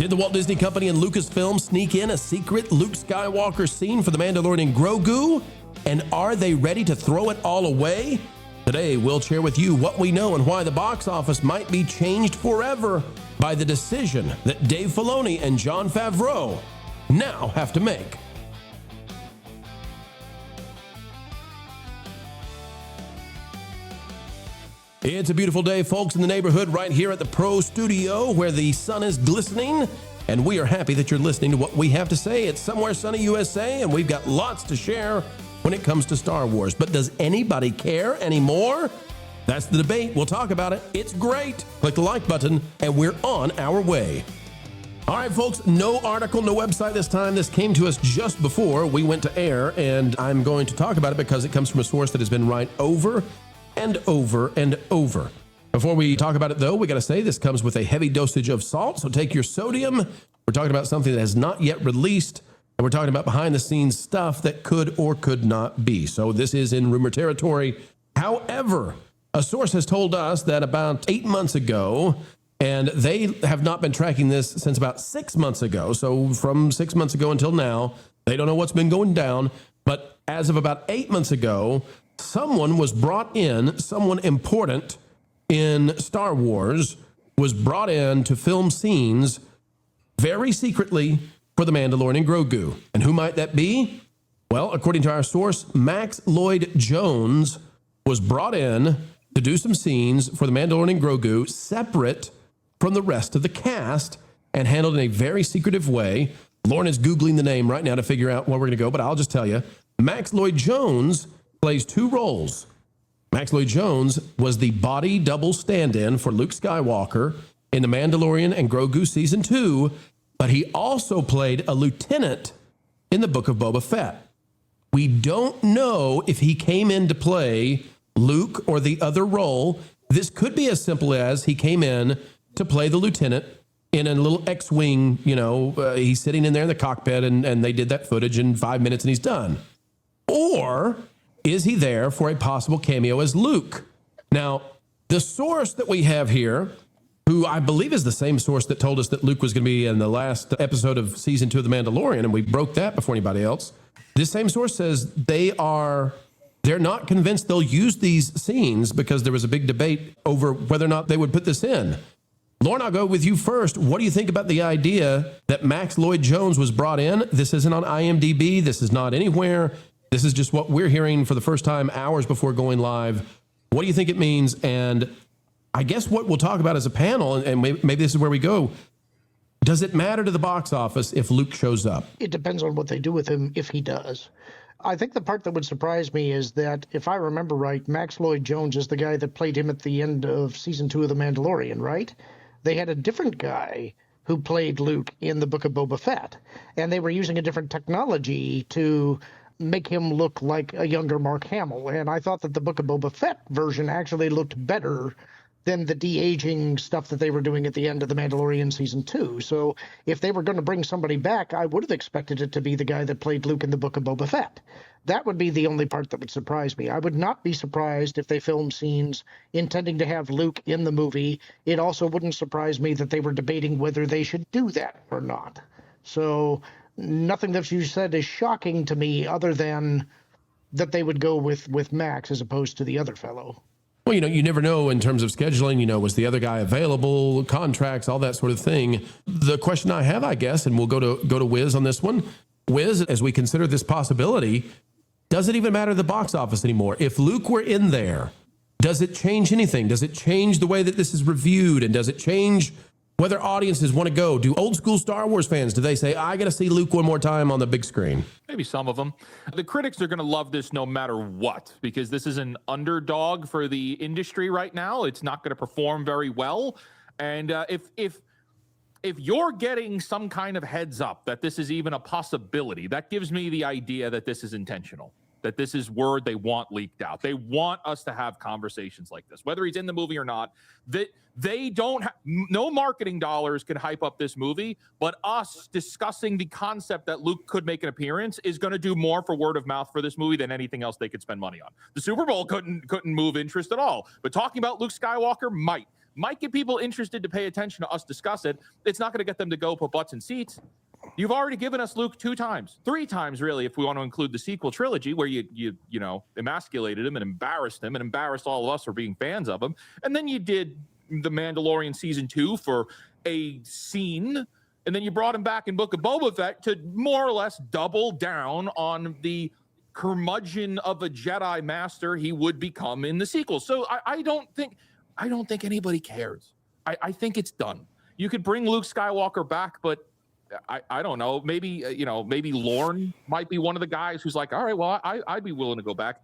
Did the Walt Disney Company and Lucasfilm sneak in a secret Luke Skywalker scene for the Mandalorian and Grogu? And are they ready to throw it all away? Today, we'll share with you what we know and why the box office might be changed forever by the decision that Dave Filoni and Jon Favreau now have to make. It's a beautiful day, folks, in the neighborhood right here at the Pro Studio where the sun is glistening, and we are happy that you're listening to what we have to say. It's Somewhere Sunny USA, and we've got lots to share when it comes to Star Wars. But does anybody care anymore? That's the debate. We'll talk about it. It's great. Click the like button, and we're on our way. All right, folks, no article, no website this time. This came to us just before we went to air, and I'm going to talk about it because it comes from a source that has been right over and over and over. Before we talk about it, though, we got to say this comes with a heavy dosage of salt, so take your sodium. We're talking about something that has not yet released, and we're talking about behind-the-scenes stuff that could or could not be. So this is in rumor territory. However, a source has told us that about 8 months ago, and they have not been tracking this since about 6 months ago. So from 6 months ago until now, they don't know what's been going down. But as of about 8 months ago, someone was brought in, someone important in Star Wars was brought in to film scenes very secretly for the Mandalorian and Grogu. And who might that be? Well, according to our source, Max Lloyd Jones was brought in to do some scenes for the Mandalorian and Grogu separate from the rest of the cast and handled in a very secretive way. Lauren is Googling the name right now to figure out where we're going to go, but I'll just tell you, Max Lloyd Jones plays two roles. Max Lloyd Jones was the body double stand-in for Luke Skywalker in The Mandalorian and Grogu Season 2, but he also played a lieutenant in the Book of Boba Fett. We don't know if he came in to play Luke or the other role. This could be as simple as he came in to play the lieutenant in a little X-Wing, he's sitting in there in the cockpit and they did that footage in 5 minutes and he's done. Or is he there for a possible cameo as Luke? Now, the source that we have here, who I believe is the same source that told us that Luke was going to be in the last episode of Season 2 of The Mandalorian, and we broke that before anybody else. This same source says they're not convinced they'll use these scenes because there was a big debate over whether or not they would put this in. Lauren, I'll go with you first. What do you think about the idea that Max Lloyd Jones was brought in? This isn't on IMDb. This is not anywhere. This is just what we're hearing for the first time hours before going live. What do you think it means? And I guess what we'll talk about as a panel, and maybe this is where we go, does it matter to the box office if Luke shows up? It depends on what they do with him if he does. I think the part that would surprise me is that, if I remember right, Max Lloyd Jones is the guy that played him at the end of Season 2 of The Mandalorian, right? They had a different guy who played Luke in the Book of Boba Fett, and they were using a different technology to make him look like a younger Mark Hamill. And I thought that the Book of Boba Fett version actually looked better than the de-aging stuff that they were doing at the end of The Mandalorian Season 2. So if they were going to bring somebody back, I would have expected it to be the guy that played Luke in the Book of Boba Fett. That would be the only part that would surprise me. I would not be surprised if they filmed scenes intending to have Luke in the movie. It also wouldn't surprise me that they were debating whether they should do that or not. So nothing that you said is shocking to me other than that they would go with Max as opposed to the other fellow. Well, you never know in terms of scheduling, was the other guy available, contracts, all that sort of thing. The question I have, I guess, and we'll go to Wiz on this one. Wiz, as we consider this possibility, does it even matter to the box office anymore? If Luke were in there, does it change anything? Does it change the way that this is reviewed? And does it change whether audiences want to go? Do old school Star Wars fans, do they say, I got to see Luke one more time on the big screen? Maybe some of them. The critics are going to love this no matter what, because this is an underdog for the industry right now. It's not going to perform very well. And if you're getting some kind of heads up that this is even a possibility, that gives me the idea that this is intentional, that this is word they want leaked out. They want us to have conversations like this, whether he's in the movie or not. That they don't no marketing dollars can hype up this movie, but us discussing the concept that Luke could make an appearance is going to do more for word of mouth for this movie than anything else they could spend money on. The Super Bowl couldn't move interest at all, but talking about Luke Skywalker might. might get people interested to pay attention to us discuss it. It's not going to get them to go put butts in seats. You've already given us Luke 2 times, 3 times, really, if we want to include the sequel trilogy, where you emasculated him and embarrassed all of us for being fans of him. And then you did The Mandalorian Season 2 for a scene, and then you brought him back in Book of Boba Fett to more or less double down on the curmudgeon of a Jedi master he would become in the sequel. So I don't think anybody cares. I think it's done. You could bring Luke Skywalker back, but I don't know. Maybe maybe Lorne might be one of the guys who's like, all right, well, I'd be willing to go back.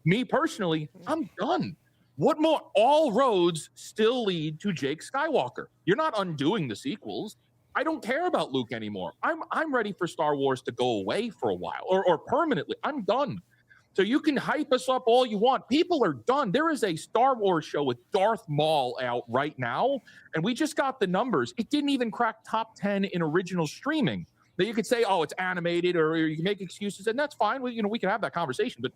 Me personally, I'm done. What more? All roads still lead to Jake Skywalker. You're not undoing the sequels. I don't care about Luke anymore. I'm ready for Star Wars to go away for a while or permanently. I'm done. So you can hype us up all you want. People are done. There is a Star Wars show with Darth Maul out right now, and we just got the numbers. It didn't even crack top 10 in original streaming. Now you could say, oh, it's animated, or you can make excuses, and that's fine. We can have that conversation. But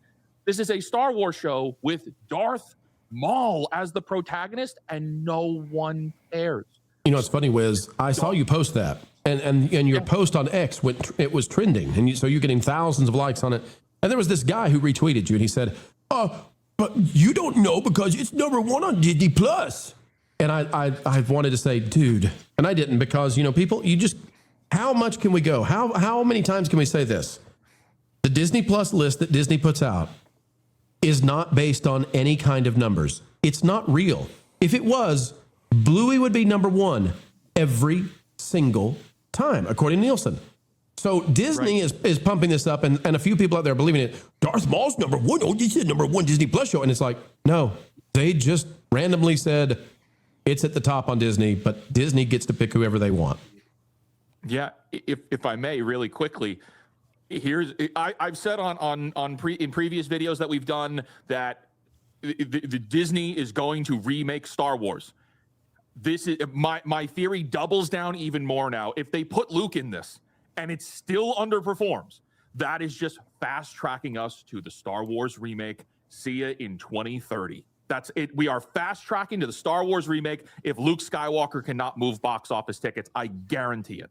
this is a Star Wars show with Darth Maul as the protagonist, and no one cares. You know, it's funny, Wiz. I saw you post that, and your post on X it was trending, and so you're getting thousands of likes on it. And there was this guy who retweeted you, and he said, "Oh, but you don't know because it's #1 on Disney Plus." And I wanted to say, dude, and I didn't, because people, how much can we go? How many times can we say this? The Disney Plus list that Disney puts out is not based on any kind of numbers. It's not real. If it was, Bluey would be #1 every single time, according to Nielsen. So Disney is pumping this up, and a few people out there are believing it. Darth Maul's #1. Oh, you said #1 Disney Plus show. And it's like, no, they just randomly said it's at the top on Disney, but Disney gets to pick whoever they want. Yeah, if I may, really quickly, I've said in previous videos that we've done that the Disney is going to remake Star Wars. This is my theory doubles down even more now. If they put Luke in this and it still underperforms, that is just fast tracking us to the Star Wars remake. See ya in 2030. That's it. We are fast tracking to the Star Wars remake. If Luke Skywalker cannot move box office tickets, I guarantee it.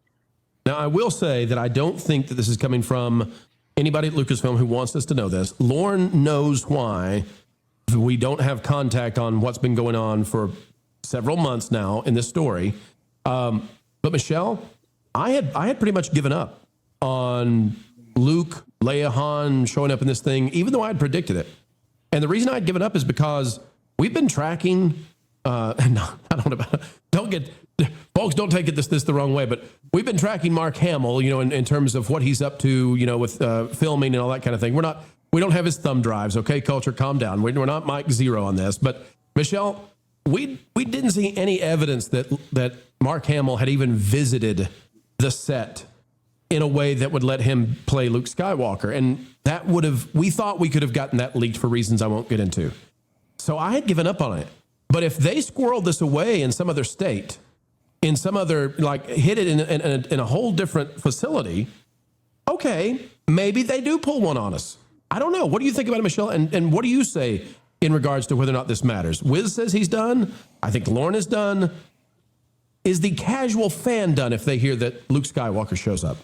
Now, I will say that I don't think that this is coming from anybody at Lucasfilm who wants us to know this. Lauren knows why we don't have contact on what's been going on for several months now in this story. But Michelle, I had pretty much given up on Luke, Leia, Han showing up in this thing, even though I had predicted it. And the reason I'd given up is because we've been tracking. Folks, don't take this the wrong way, but we've been tracking Mark Hamill, in terms of what he's up to, with filming and all that kind of thing. We don't have his thumb drives. Okay, culture, calm down. We're not Mike Zero on this. But Michelle, we didn't see any evidence that Mark Hamill had even visited the set in a way that would let him play Luke Skywalker. And we thought we could have gotten that leaked for reasons I won't get into. So I had given up on it. But if they squirreled this away in some other state, in some other, hid it in a whole different facility, okay, maybe they do pull one on us. I don't know. What do you think about it, Michelle? And what do you say in regards to whether or not this matters? Wiz says he's done. I think Lauren is done. Is the casual fan done if they hear that Luke Skywalker shows up?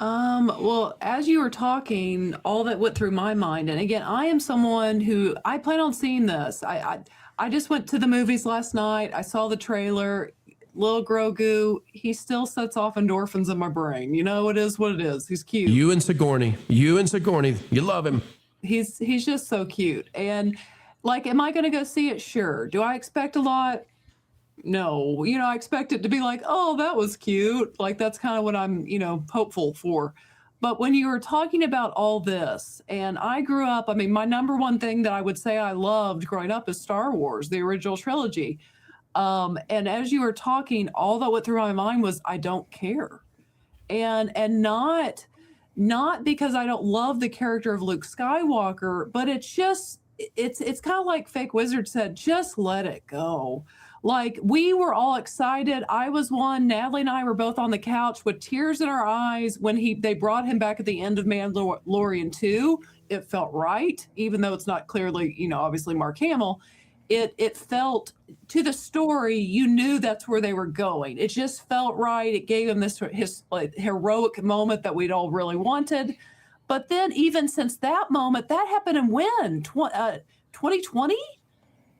Well, as you were talking, all that went through my mind, and again, I am someone who, I plan on seeing this. I just went to the movies last night. I saw the trailer. Little Grogu, he still sets off endorphins in my brain. It is what it is. He's cute. You and Sigourney, you love him. He's just so cute. And am I going to go see it? Sure. Do I expect a lot? No. I expect it to be like, oh, that was cute. That's kind of what I'm, hopeful for. But when you were talking about all this, and I grew up, my number one thing that I would say I loved growing up is Star Wars, the original trilogy. And as you were talking, all that went through my mind was, I don't care. And not because I don't love the character of Luke Skywalker, but it's kind of like Fake Wizard said, just let it go. We were all excited. I was one. Natalie and I were both on the couch with tears in our eyes when they brought him back at the end of Mandalorian 2. It felt right, even though it's not clearly, obviously Mark Hamill. it felt to the story, you knew that's where they were going. It just felt right. It gave him this heroic moment that we'd all really wanted. But then even since that moment, that happened in when? 2020?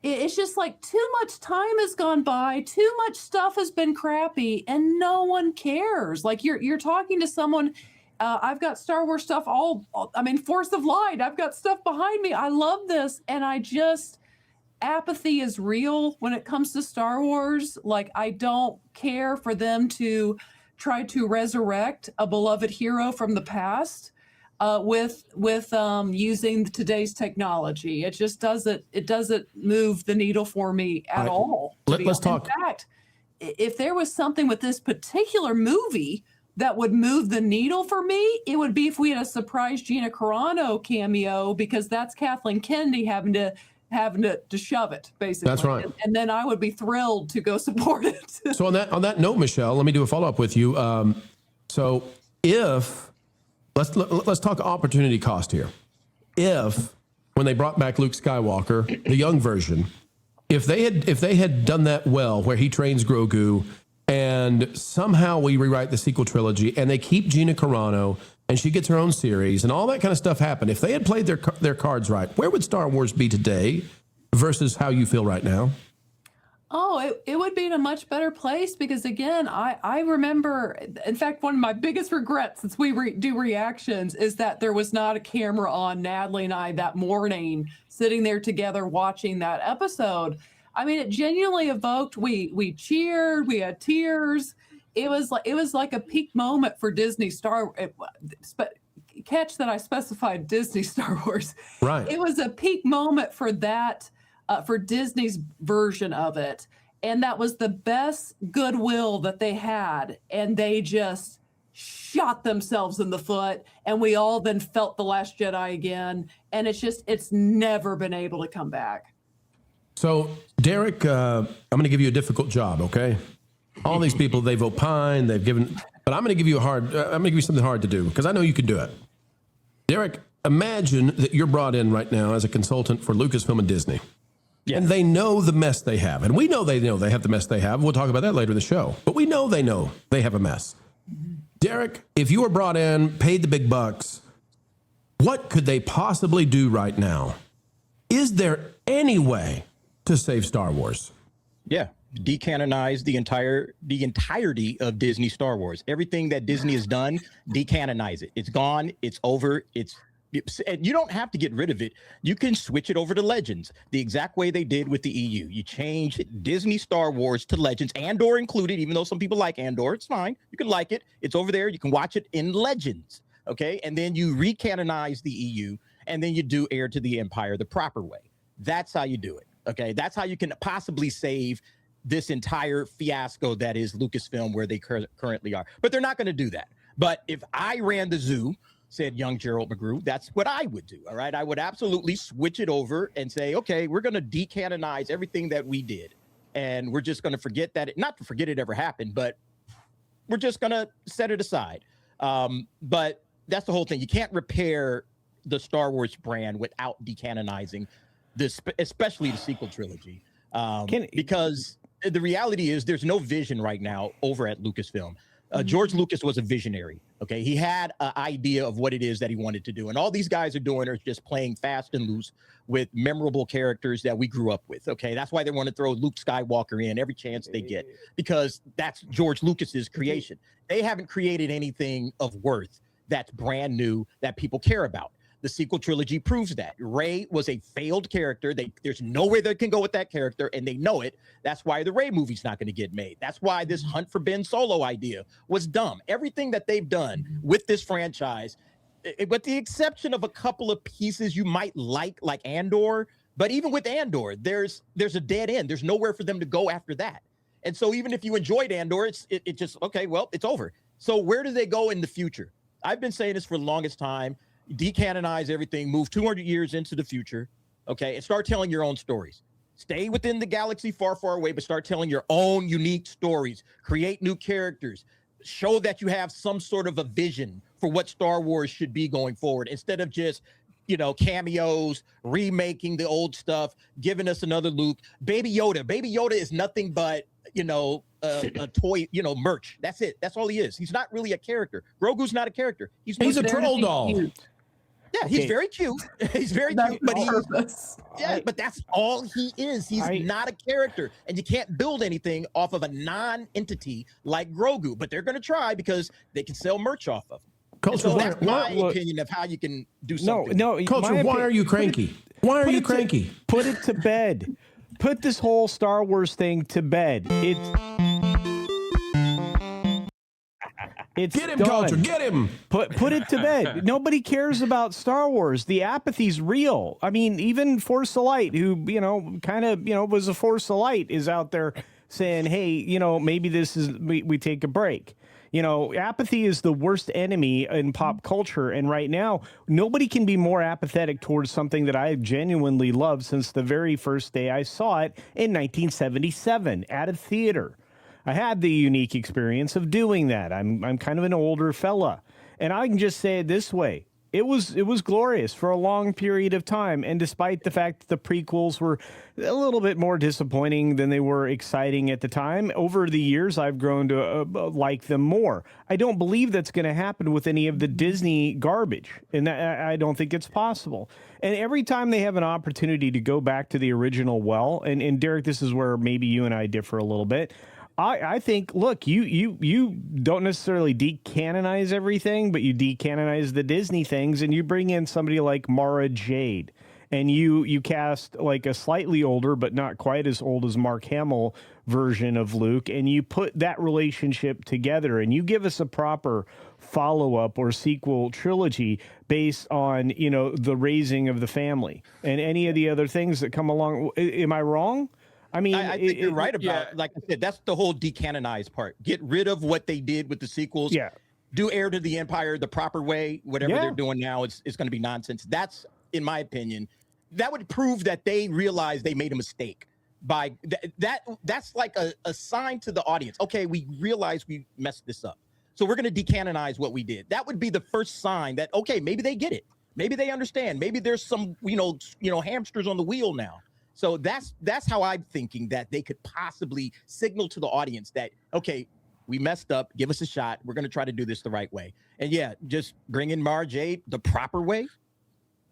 It's just like too much time has gone by, too much stuff has been crappy, and no one cares. Like you're talking to someone, I've got Star Wars stuff Force of Light, I've got stuff behind me. I love this, and apathy is real when it comes to Star Wars. Like, I don't care for them to try to resurrect a beloved hero from the past with using today's technology. It just doesn't move the needle for me at all. Let's talk. In fact, if there was something with this particular movie that would move the needle for me, it would be if we had a surprise Gina Carano cameo, because that's Kathleen Kennedy having to shove it, basically. That's right. And then I would be thrilled to go support it. So on that note, Michelle, let me do a follow-up with you. So if let's talk opportunity cost here. If when they brought back Luke Skywalker, the young version, if they had done that well, where he trains Grogu, and somehow we rewrite the sequel trilogy and they keep Gina Carano and she gets her own series and all that kind of stuff happened, if they had played their cards right, where would Star Wars be today versus how you feel right now? Oh, it would be in a much better place, because again, I remember, in fact, one of my biggest regrets since we do reactions is that there was not a camera on Natalie and I that morning sitting there together watching that episode. I mean, it genuinely evoked, we cheered, we had tears. It was like a peak moment for Disney catch that I specified Disney Star Wars. Right. It was a peak moment for that, for Disney's version of it. And that was the best goodwill that they had. And they just shot themselves in the foot. And we all then felt The Last Jedi again. And it's never been able to come back. So, Derek, I'm going to give you a difficult job, okay? All these people, they've opined, they've given, but I'm going to give you I'm going to give you something hard to do, because I know you can do it. Derek, imagine that you're brought in right now as a consultant for Lucasfilm and Disney. Yeah. And they know the mess they have. And we know they have the mess they have. We'll talk about that later in the show. But we know they have a mess. Derek, if you were brought in, paid the big bucks, what could they possibly do right now? Is there any way to save Star Wars? Yeah, decanonize the entirety of Disney Star Wars. Everything that Disney has done, decanonize it. It's gone. It's over. And you don't have to get rid of it. You can switch it over to Legends, the exact way they did with the EU. You change Disney Star Wars to Legends, Andor included, even though some people like Andor. It's fine. You can like it. It's over there. You can watch it in Legends. Okay. And then you recanonize the EU, and then you do Heir to the Empire the proper way. That's how you do it. Okay. That's how you can possibly save this entire fiasco that is Lucasfilm, where they currently are. But they're not going to do that. But if I ran the zoo, said young Gerald McGrew, that's what I would do. All right. I would absolutely switch it over and say, okay, we're going to decanonize everything that we did. And we're just going to forget that not to forget it ever happened, but we're just going to set it aside. But that's the whole thing. You can't repair the Star Wars brand without decanonizing this, especially the sequel trilogy. Because the reality is there's no vision right now over at Lucasfilm. George Lucas was a visionary. Okay. He had an idea of what it is that he wanted to do. And all these guys are doing are just playing fast and loose with memorable characters that we grew up with. Okay. That's why they want to throw Luke Skywalker in every chance they get, because that's George Lucas's creation. They haven't created anything of worth that's brand new that people care about. The sequel trilogy proves that. Rey was a failed character. There's nowhere they can go with that character, and they know it. That's why the Rey movie's not going to get made. That's why this Hunt for Ben Solo idea was dumb. Everything that they've done with this franchise, with the exception of a couple of pieces you might like Andor, but even with Andor, there's a dead end. There's nowhere for them to go after that. And so even if you enjoyed Andor, it just, okay, well, it's over. So where do they go in the future? I've been saying this for the longest time. Decanonize everything, move 200 years into the future, okay, and start telling your own stories. Stay within the galaxy far, far away, but start telling your own unique stories. Create new characters. Show that you have some sort of a vision for what Star Wars should be going forward, instead of just, cameos, remaking the old stuff, giving us another Luke. Baby Yoda. Baby Yoda is nothing but, a toy, merch. That's it. That's all he is. He's not really a character. Grogu's not a character. He's a troll doll. Yeah, he's very cute. He's very cute, but that's all he is. He's not a character, and you can't build anything off of a non-entity like Grogu. But they're going to try because they can sell merch off of him. Culture, so that's my opinion of how you can do something. No, Culture, why are you cranky? Why are you cranky? Put it to bed. Put this whole Star Wars thing to bed. It's get him, done. Culture. Get him. Put it to bed. Nobody cares about Star Wars. The apathy's real. I mean, even Force Light, who was a Force Light, is out there saying, "Hey, maybe this is we take a break." Apathy is the worst enemy in pop culture, and right now, nobody can be more apathetic towards something that I genuinely love since the very first day I saw it in 1977 at a theater. I had the unique experience of doing that. I'm kind of an older fella, and I can just say it this way. It was glorious for a long period of time, and despite the fact that the prequels were a little bit more disappointing than they were exciting at the time, over the years I've grown to like them more. I don't believe that's going to happen with any of the Disney garbage, and I don't think it's possible. And every time they have an opportunity to go back to the original well, and Derek, this is where maybe you and I differ a little bit. I think, look, you don't necessarily decanonize everything, but you decanonize the Disney things, and you bring in somebody like Mara Jade, and you cast like a slightly older, but not quite as old as Mark Hamill version of Luke, and you put that relationship together, and you give us a proper follow-up or sequel trilogy based on, the raising of the family and any of the other things that come along. Am I wrong? I mean, I think you're right about, like I said, that's the whole decanonized part. Get rid of what they did with the sequels. Yeah. Do Heir to the Empire the proper way. Whatever they're doing now, it's going to be nonsense. That's, in my opinion, that would prove that they realized they made a mistake. By that's like a sign to the audience. Okay, we realize we messed this up, so we're going to decanonize what we did. That would be the first sign that, okay, maybe they get it. Maybe they understand. Maybe there's some, hamsters on the wheel now. So that's how I'm thinking that they could possibly signal to the audience that, okay, we messed up. Give us a shot. We're going to try to do this the right way. And yeah, just bring in Mara Jade the proper way.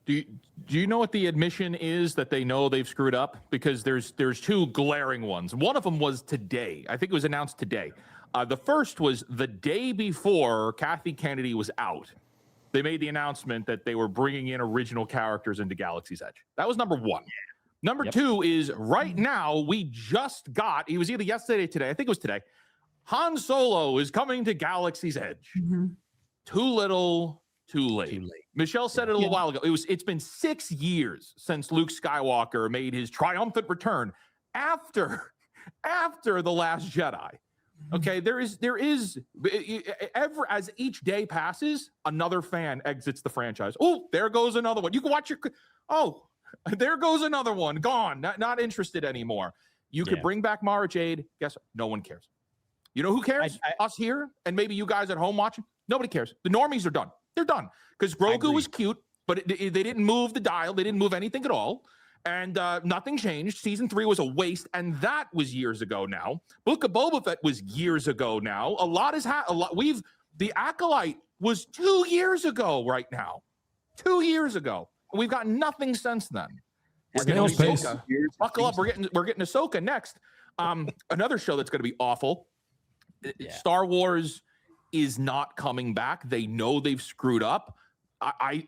Do you know what the admission is that they know they've screwed up? Because there's two glaring ones. One of them was today. I think it was announced today. The first was the day before Kathy Kennedy was out. They made the announcement that they were bringing in original characters into Galaxy's Edge. That was number one. Number two is right now we just got, it was either yesterday or today, I think it was today, Han Solo is coming to Galaxy's Edge. Mm-hmm. Too little, too late. Michelle said it a little while ago. It's been 6 years since Luke Skywalker made his triumphant return after The Last Jedi. Okay, there is as each day passes, another fan exits the franchise. Oh, there goes another one. You can watch there goes another one. Gone. Not interested anymore. You could bring back Mara Jade. Guess what? No one cares. You know who cares? Us here, and maybe you guys at home watching. Nobody cares. The normies are done. They're done. Because Grogu was cute, but they didn't move the dial. They didn't move anything at all. And nothing changed. Season 3 was a waste, and that was years ago now. Book of Boba Fett was years ago now. A lot has happened. The Acolyte was 2 years ago right now. 2 years ago. We've got nothing since then. We're getting Ahsoka. Buckle up. We're getting Ahsoka next. Another show that's going to be awful. Yeah. Star Wars is not coming back. They know they've screwed up. I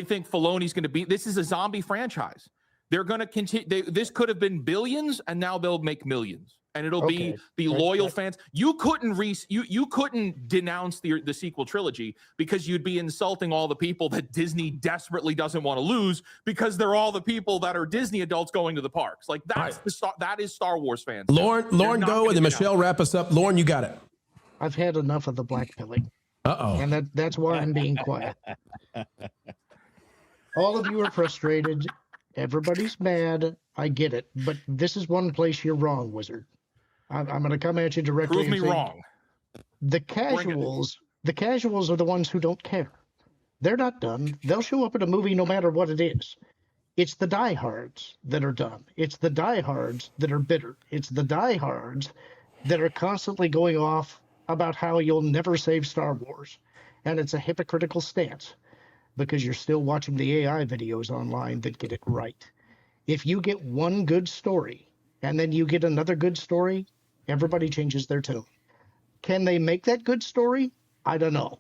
think Filoni's going to be. This is a zombie franchise. They're going to continue. This could have been billions, and now they'll make millions. And it'll be the loyal fans. You couldn't you couldn't denounce the sequel trilogy because you'd be insulting all the people that Disney desperately doesn't want to lose because they're all the people that are Disney adults going to the parks. Like that is Star Wars fans. Lauren, go, and then Michelle wrap us up. Lauren, you got it. I've had enough of the blackpilling. Uh-oh. And that's why I'm being quiet. All of you are frustrated. Everybody's mad. I get it. But this is one place you're wrong, Wizard. I'm going to come at you directly. Prove me wrong. The casuals are the ones who don't care. They're not done. They'll show up in a movie no matter what it is. It's the diehards that are done. It's the diehards that are bitter. It's the diehards that are constantly going off about how you'll never save Star Wars. And it's a hypocritical stance because you're still watching the AI videos online that get it right. If you get one good story and then you get another good story, everybody changes their tune. Can they make that good story? I don't know.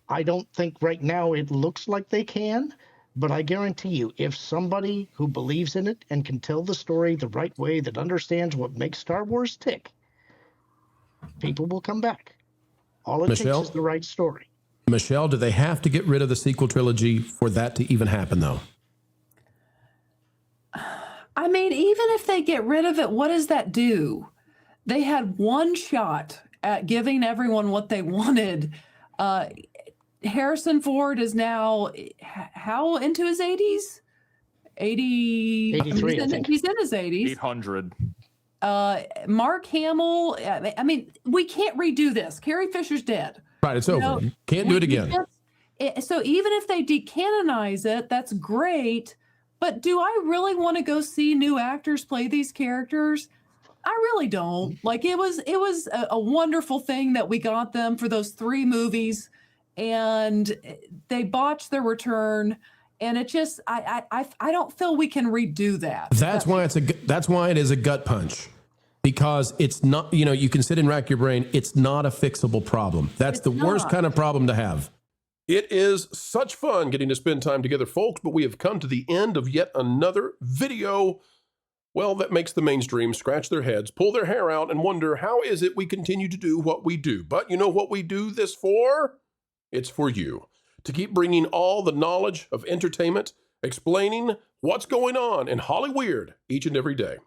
I don't think right now it looks like they can, but I guarantee you, if somebody who believes in it and can tell the story the right way, that understands what makes Star Wars tick, people will come back. All it takes is the right story. Michelle, do they have to get rid of the sequel trilogy for that to even happen, though? I mean, even if they get rid of it, what does that do? They had one shot at giving everyone what they wanted. Harrison Ford is now how into his 80s? 83. He's in his 80s. 800. Mark Hamill. I mean, we can't redo this. Carrie Fisher's dead. Right, it's over. Can't do it again. So even if they decanonize it, that's great. But do I really want to go see new actors play these characters? I really don't. Like, it was a wonderful thing that we got them for those 3 movies, and they botched their return. And it just, I don't feel we can redo that. That's why it is a gut punch, because it's not, you can sit and rack your brain. It's not a fixable problem. That's the worst kind of problem to have. It is such fun getting to spend time together, folks, but we have come to the end of yet another video. Well, that makes the mainstream scratch their heads, pull their hair out, and wonder, how is it we continue to do what we do? But you know what we do this for? It's for you. To keep bringing all the knowledge of entertainment, explaining what's going on in Hollyweird each and every day.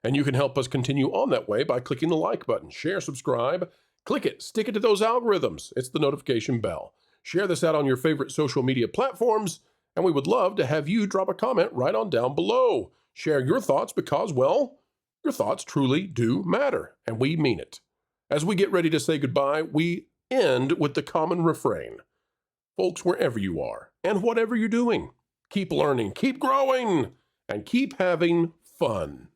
And you can help us continue on that way by clicking the like button, share, subscribe, click it, stick it to those algorithms. It's the notification bell. Share this out on your favorite social media platforms, and we would love to have you drop a comment right on down below. Share your thoughts because, well, your thoughts truly do matter, and we mean it. As we get ready to say goodbye, we end with the common refrain. Folks, wherever you are and whatever you're doing, keep learning, keep growing, and keep having fun.